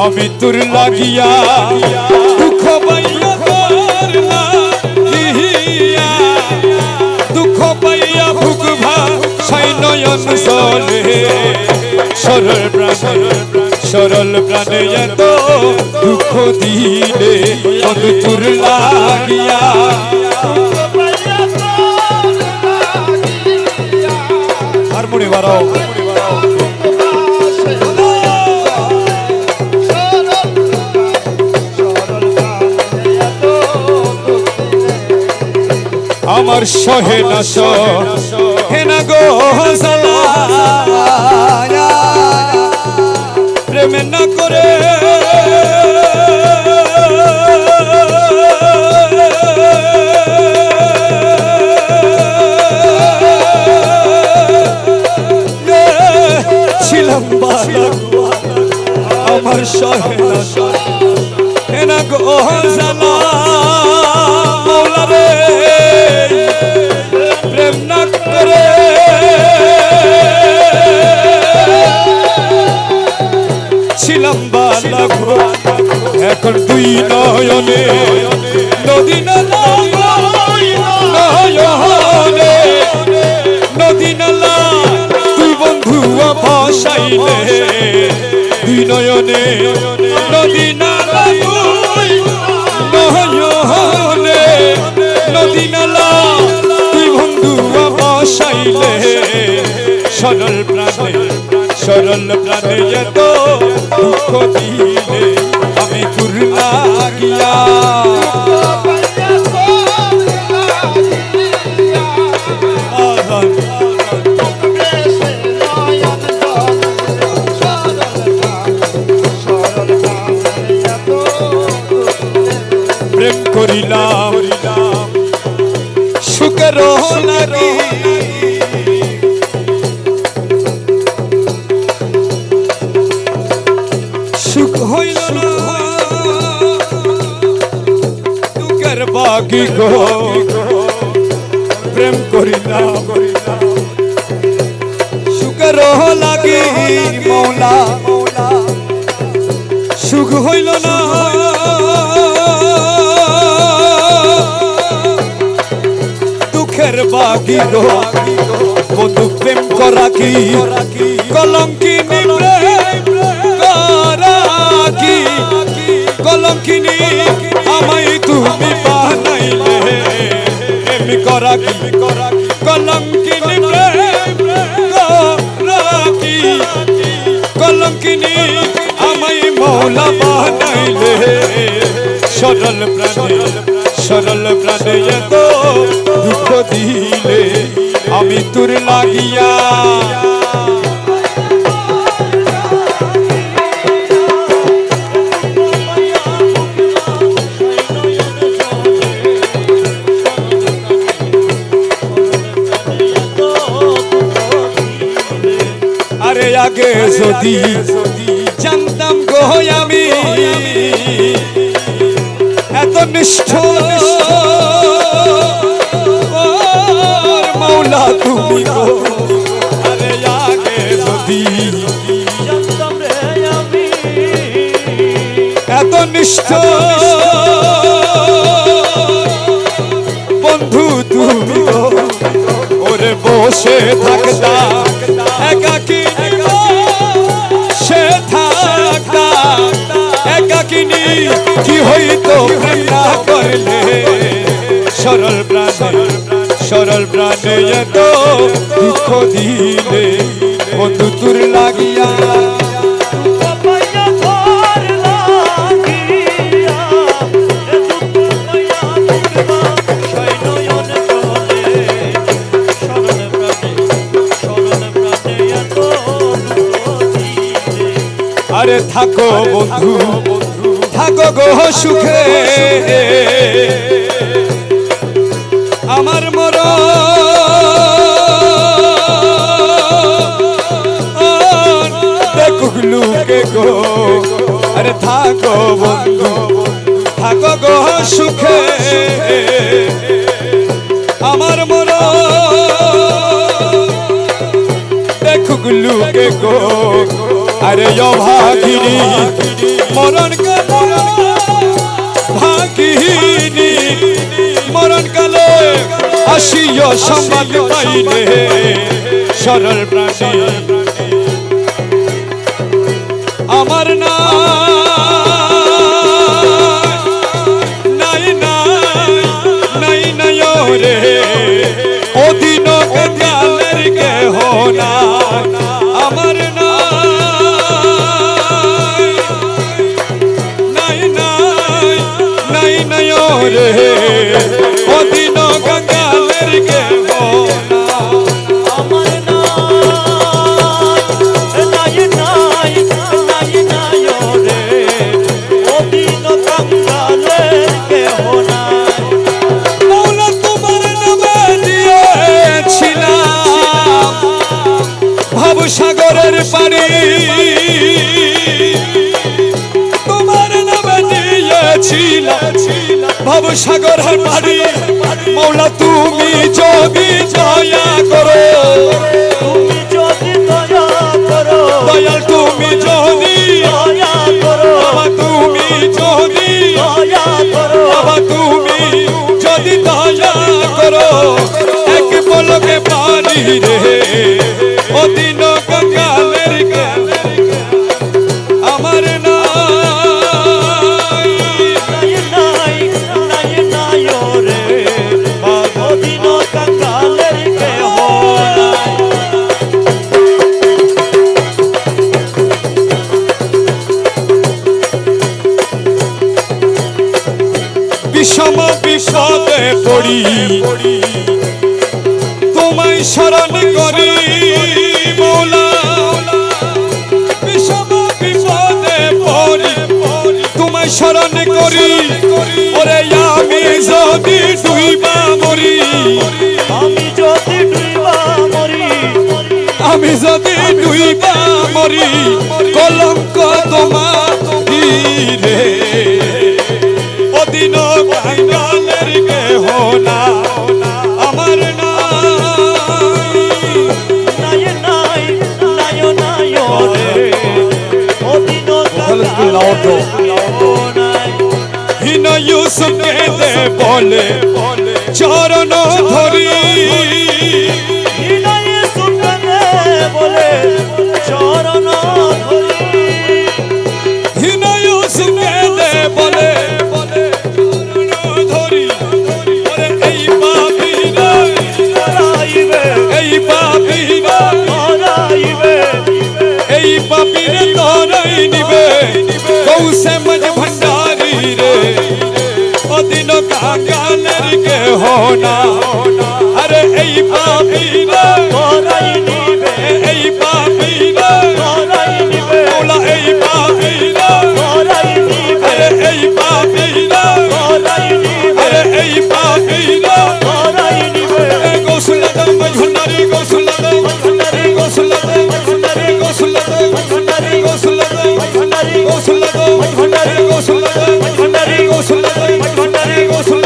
আমি তোর লাগিয়া দুঃখ পাইয়া তোর লাগিয়া দুঃখ পাইয়া বুক ভাসাই নয়ন জলে সরল প্রাণে এত দুঃখ দিলে আমি তোর লাগিয়া হারমোনি বাড়াও আমার সহে না সহে না গো জ্বালা প্রেম না করে ছিলাম বালা আমার সহে না গো জ্বালা মৌলা রে প্রেম না করে ছিলাম বালা এখন দুই নয়নে নদী নালা নয়নে নদী নালা তুই বন্ধু ভাসাইলে দুই নয়নে নদী নালা নয়নে নদী নালা তুই বন্ধু ভাসাইলে সরল প্রাণে এত দুঃখ দিলে আমি তোর লাগিয়া প্রেম করিলাম সুখের লাগি সুখ হইল না দুঃখের বাকি গো প্রেম করিলাম সুখের লাগি মৌলা সুখ হইল না দুঃখের বাকি গো বন্ধু প্রেম করা কি কলঙ্কিনী কলঙ্কিনী আমায় তুমি বানাইলে প্রেম করা কি কলঙ্কিনী কলঙ্কিনী আমায় মৌলা বানাইলে সরল প্রাণে এত দুঃখ দিলে আমি তোর লাগিয়া আরে আগে যদি জানতাম গো আমি এত নিষ্ঠুর মৌলা তুমি গো আরে আগে যদি জানতাম রে আমি এত নিষ্ঠুর বন্ধু তুমি গো ওরে বসে থাকতাম একাকী সে থাকতাম একাকিনী কি হইতো প্রেম না করলে সরল প্রাণে এত দুঃখ দিলে বন্ধু তোর লাগিয়া আরে থাকো বন্ধু থাকো গো সুখে আমার মরণ দেখুক লুকে গো আরে থাকো বন্ধু থাকো গো সুখে আমার মরণ দেখুক লুকে গো আরে অভাগিনী মরণ কালে ভাগিনী মরণ কালে আসিও সংবাদ পাইলে সরল প্রাণী আমার না নাই নাই নাই নাই রে অদিন কালের কেহ না আমার না নাই নাই নাই নাই রে অদিন কালের কেহ না আমার নাই নাই নাই নাই রে অদিন কাঙ্গালের কেহ নাই মৌলা তোমার নামে দিয়েছিলাম ভবসাগরের পানি তোমার নামে দিয়েছিলাম ভবসাগরের পানি মৌলা তুমি যদি দয়া করো তুমি যদি দয়া করো দয়াল তুমি যদি দয়া করো বাবা তুমি যদি দয়া করো বাবা তুমি যদি দয়া করো এক পলকে পানি রে অদিন কালের আমার নাই নাই নাই নাই রে অদিন কাঙ্গালের কেহ নাই বিষম বিপদে পড়ি তোমায় শরণ করি মৌলা বিষম বিপদে পড়ি তোমায় শরণ করি ওরে আমি যদি ডুইবা মরি আমি যদি ডুইবা মরি আমি যদি ডুইবা মরি কলঙ্ক তোমার রে অদিন কাঙ্গালের কেহ না আমার নাই নাই নাই নাই রে অদিন কাঙ্গালের কেহ নাই হীন ইউসুফকে দে বলে চরণ ধরি হৃদয় সুখনে বলে চরণ ধরি হীন ইউসুফকে দে বলে চরণ ধরি ওরে এই পাপীরা ধরাইবে এই পাপীরা ধরাইবে এই পাপীরে ধরাই নিবে কৌশে মজ ভণ্ডারি রে অদিন কাঙ্গালের কেহ না আরে এই পাপীরা ধরাই নিবে এই পাপীরা ধরাই নিবে মৌলা এই পাপীরা ধরাই নিবে আরে এই পাপীরা ধরাই নিবে আরে এই পাপীরা ধরাই নিবে গোসল দে মজুনারি গোসল দে মজুনারি গোসল দে মজুনারি গোসল দে মজুনারি গোসল দে মজুনারি গোসল দে মজুনারি গোসল দে মজুনারি গোসল দে মজুনারি গোসল